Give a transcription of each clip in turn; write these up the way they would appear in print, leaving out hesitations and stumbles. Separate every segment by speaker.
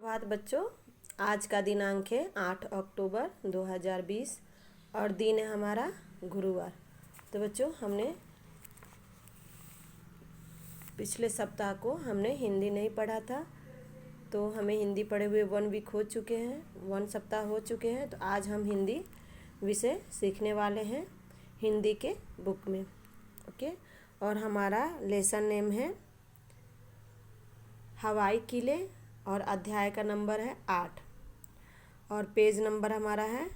Speaker 1: बात बच्चों, आज का दिनांक है 8 अक्टूबर 2020 और दिन है हमारा गुरुवार। तो बच्चों, हमने पिछले सप्ताह को हमने हिंदी नहीं पढ़ा था, तो हमें हिंदी पढ़े हुए 1 वीक हो चुके हैं, 1 सप्ताह हो चुके हैं। तो आज हम हिंदी विषय सीखने वाले हैं हिंदी के बुक में। ओके, और हमारा लेसन नेम है हवाई किले और अध्याय का नंबर है 8 और पेज नंबर हमारा है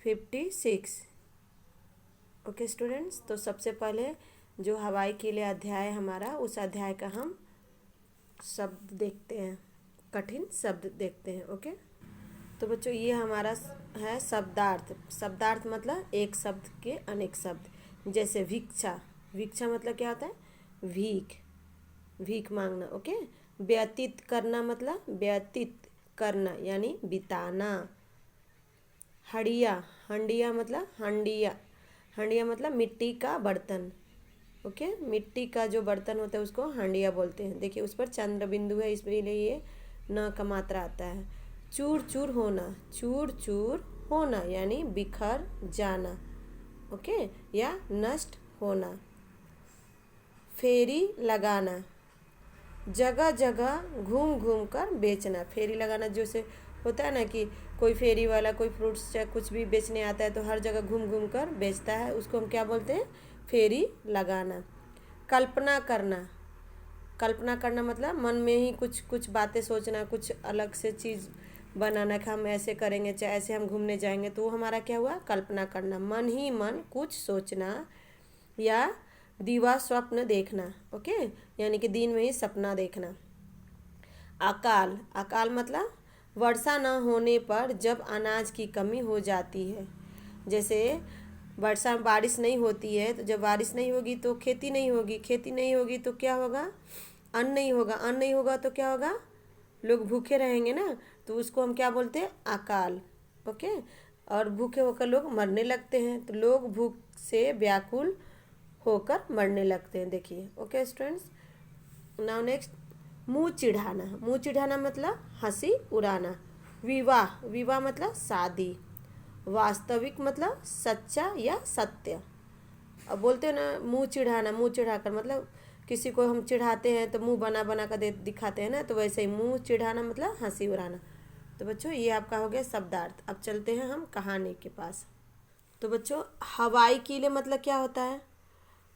Speaker 1: 56। ओके स्टूडेंट्स, तो सबसे पहले जो हवाई किले अध्याय हमारा, उस अध्याय का हम शब्द देखते हैं, कठिन शब्द देखते हैं। ओके, तो बच्चों ये हमारा है शब्दार्थ। शब्दार्थ मतलब एक शब्द के अनेक शब्द। जैसे भिक्षा, भिक्षा मतलब क्या होता है? भीख, भीख मांगना। ओके, व्यतीत करना मतलब व्यतीत करना यानी बिताना। हंडिया, हंडिया मतलब हंडिया, हंडिया मतलब मिट्टी का बर्तन। ओके, मिट्टी का जो बर्तन होता है उसको हंडिया बोलते हैं। देखिए उस पर चंद्र बिंदु है, इसलिए ये न का मात्रा आता है। चूर चूर होना, चूर चूर होना यानी बिखर जाना। ओके, या नष्ट होना। फेरी लगाना, जगह जगह घूम घूम कर बेचना। फेरी लगाना जैसे होता है ना कि कोई फेरी वाला कोई फ्रूट्स या कुछ भी बेचने आता है तो हर जगह घूम घूम कर बेचता है, उसको हम क्या बोलते हैं? फेरी लगाना। कल्पना करना, कल्पना करना मतलब मन में ही कुछ कुछ बातें सोचना, कुछ अलग से चीज़ बनाना कि हम ऐसे करेंगे, चाहे ऐसे हम घूमने जाएंगे, तो वो हमारा क्या हुआ? कल्पना करना। मन ही मन कुछ सोचना या दिवा स्वप्न देखना। ओके, यानी कि दिन में ही सपना देखना। अकाल, अकाल मतलब वर्षा न होने पर जब अनाज की कमी हो जाती है। जैसे वर्षा बारिश नहीं होती है, तो जब बारिश नहीं होगी तो खेती नहीं होगी, खेती नहीं होगी तो क्या होगा? अन्न नहीं होगा, अन्न नहीं होगा तो क्या होगा? लोग भूखे रहेंगे ना, तो उसको हम क्या बोलते हैं? अकाल। ओके, और भूखे होकर लोग मरने लगते हैं, तो लोग भूख से व्याकुल होकर मरने लगते हैं। देखिए ओके स्टूडेंट्स, नाउ नेक्स्ट मुंह चिढ़ाना। मुंह चिढ़ाना मतलब हंसी उड़ाना। विवाह, विवाह मतलब शादी। वास्तविक मतलब सच्चा या सत्य। अब बोलते हैं ना मुंह चिढ़ाना, मुंह चिढ़ाकर मतलब किसी को हम चिढ़ाते हैं तो मुंह बना बना कर दिखाते हैं ना, तो वैसे ही मुंह चिढ़ाना मतलब हंसी उड़ाना। तो बच्चों ये आपका हो गया शब्दार्थ। अब चलते हैं हम कहानी के पास। तो बच्चों हवाई किले मतलब क्या होता है?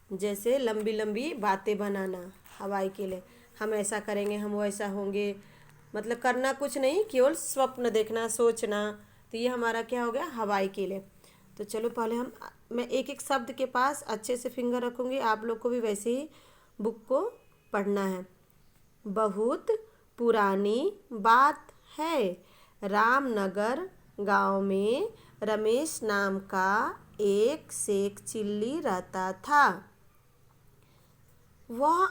Speaker 1: जैसे लंबी लंबी बातें बनाना। हवाई किले, हम ऐसा करेंगे, हम वैसा होंगे, मतलब करना कुछ नहीं, केवल स्वप्न देखना, सोचना। तो ये हमारा क्या हो गया? हवाई किले। तो चलो पहले मैं एक एक शब्द के पास अच्छे से फिंगर रखूँगी, आप लोग को भी वैसे ही बुक को पढ़ना है। बहुत पुरानी बात है, रामनगर गांव में रमेश नाम का एक शेख चिल्ली रहता था। वह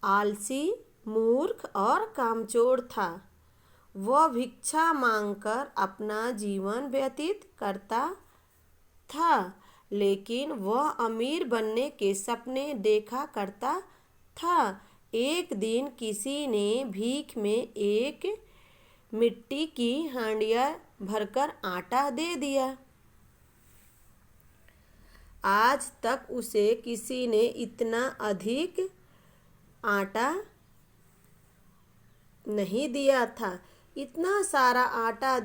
Speaker 1: आलसी, मूर्ख और कामचोर था। वह भिक्षा मांगकर अपना जीवन व्यतीत करता था, लेकिन वह अमीर बनने के सपने देखा करता था। एक दिन किसी ने भीख में एक मिट्टी की हांडिया भरकर आटा दे दिया। आज तक उसे किसी ने इतना अधिक आटा नहीं दिया था। इतना सारा आटा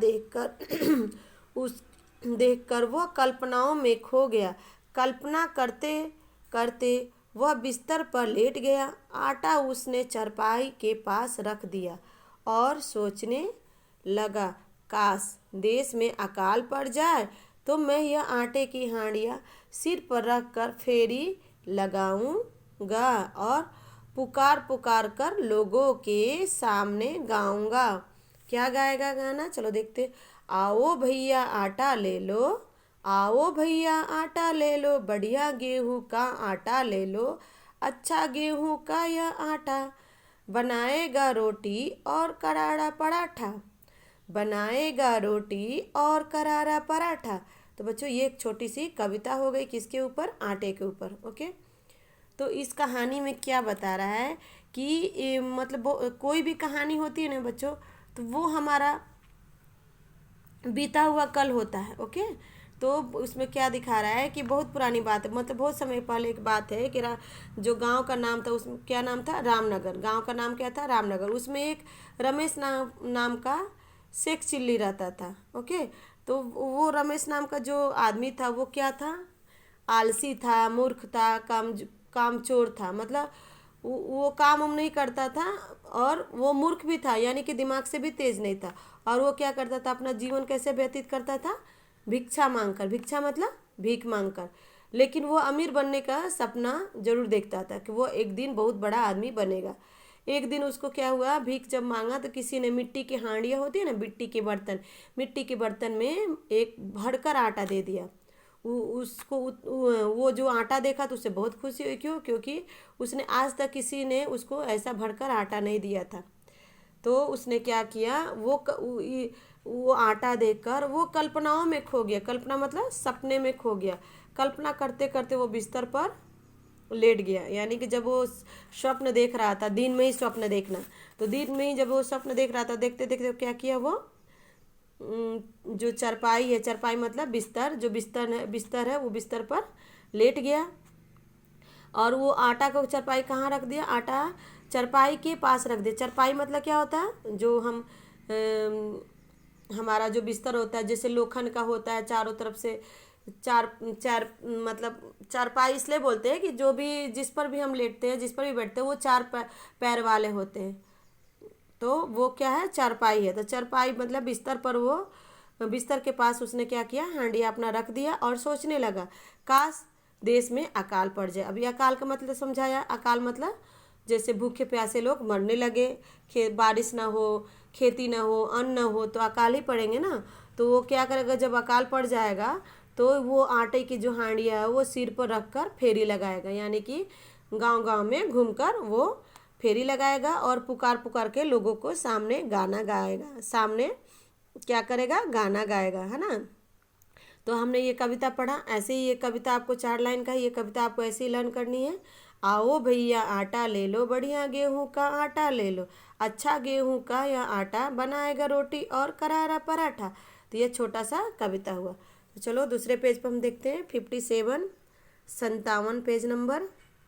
Speaker 1: देखकर वह कल्पनाओं में खो गया। कल्पना करते करते वह बिस्तर पर लेट गया। आटा उसने चारपाई के पास रख दिया और सोचने लगा, काश देश में अकाल पड़ जाए तो मैं यह आटे की हांडिया सिर पर रख कर फेरी लगाऊंगा और पुकार पुकार कर लोगों के सामने गाऊंगा। क्या गाएगा गाना? चलो देखते। आओ भैया आटा ले लो, आओ भैया आटा ले लो, बढ़िया गेहूं का आटा ले लो, अच्छा गेहूं का यह आटा बनाएगा रोटी और करारा पराठा, बनाएगा रोटी और करारा पराठा। तो बच्चों ये एक छोटी सी कविता हो गई, किसके ऊपर? आटे के ऊपर। ओके, तो इस कहानी में क्या बता रहा है कि मतलब कोई भी कहानी होती है ना बच्चों, तो वो हमारा बीता हुआ कल होता है। ओके, तो उसमें क्या दिखा रहा है कि बहुत पुरानी बात है, मतलब बहुत समय पहले एक बात है कि जो गांव का नाम था, उसमें क्या नाम था, रामनगर। गांव का नाम क्या था, रामनगर। उसमें एक रमेश नाम का शेख चिल्ली रहता था। ओके, तो वो रमेश नाम का जो आदमी था वो क्या था, आलसी था, मूर्ख था, कामचोर था। मतलब वो काम उम नहीं करता था, और वो मूर्ख भी था, यानी कि दिमाग से भी तेज नहीं था। और वो क्या करता था, अपना जीवन कैसे व्यतीत करता था, भिक्षा मांगकर। भिक्षा मतलब भीख मांगकर। लेकिन वो अमीर बनने का सपना जरूर देखता था कि वो एक दिन बहुत बड़ा आदमी बनेगा। एक दिन उसको क्या हुआ, भीख जब मांगा तो किसी ने मिट्टी की हांडियाँ होती है ना, मिट्टी के बर्तन, मिट्टी के बर्तन में एक भरकर आटा दे दिया। वो जो आटा देखा तो उसे बहुत खुशी हुई। क्यों? क्योंकि उसने आज तक किसी ने उसको ऐसा भरकर आटा नहीं दिया था। तो उसने क्या किया, वो आटा देखकर वो कल्पनाओं में खो गया। कल्पना मतलब सपने में खो गया। कल्पना करते करते वो बिस्तर पर लेट गया। यानी कि जब वो स्वप्न देख रहा था, दिन में ही स्वप्न देखना, तो दिन में ही जब वो स्वप्न देख रहा था, देखते देखते क्या किया वो, जो चरपाई है, चरपाई मतलब बिस्तर, जो बिस्तर है वो बिस्तर पर लेट गया। और वो आटा को चरपाई कहाँ रख दिया, आटा चरपाई के पास रख दिया। चरपाई मतलब क्या होता है, जो हमारा जो बिस्तर होता है, जैसे लोखंड का होता है, चारों तरफ से चार चार मतलब चारपाई इसलिए बोलते हैं कि जो भी, जिस पर भी हम लेटते हैं, जिस पर भी बैठते हैं, वो चार पैर वाले होते हैं। तो वो क्या है, चारपाई है। तो चारपाई मतलब बिस्तर पर, वो बिस्तर के पास उसने क्या किया, हांडिया अपना रख दिया और सोचने लगा, काश देश में अकाल पड़ जाए। अभी अकाल का मतलब समझाया। अकाल मतलब जैसे भूखे प्यासे लोग मरने लगे, बारिश ना हो, खेती ना हो, अन्न ना हो, तो अकाल ही पड़ेंगे ना। तो वो क्या करेगा, जब अकाल पड़ जाएगा तो वो आटे की जो हांडिया है वो सिर पर रख कर फेरी लगाएगा। यानी कि गांव गांव में घूमकर वो फेरी लगाएगा और पुकार पुकार के लोगों को सामने गाना गाएगा, सामने क्या करेगा, गाना गाएगा, है ना। तो हमने ये कविता पढ़ा। ऐसे ही ये कविता आपको 4 लाइन का है, ये कविता आपको ऐसे ही लर्न करनी है। आओ भैया आटा ले लो, बढ़िया गेहूं का आटा ले लो, अच्छा गेहूं का यह आटा बनाएगा रोटी और करारा पराठा। तो ये छोटा सा कविता हुआ। तो चलो दूसरे पेज पर हम देखते हैं, 57 57 पेज नंबर।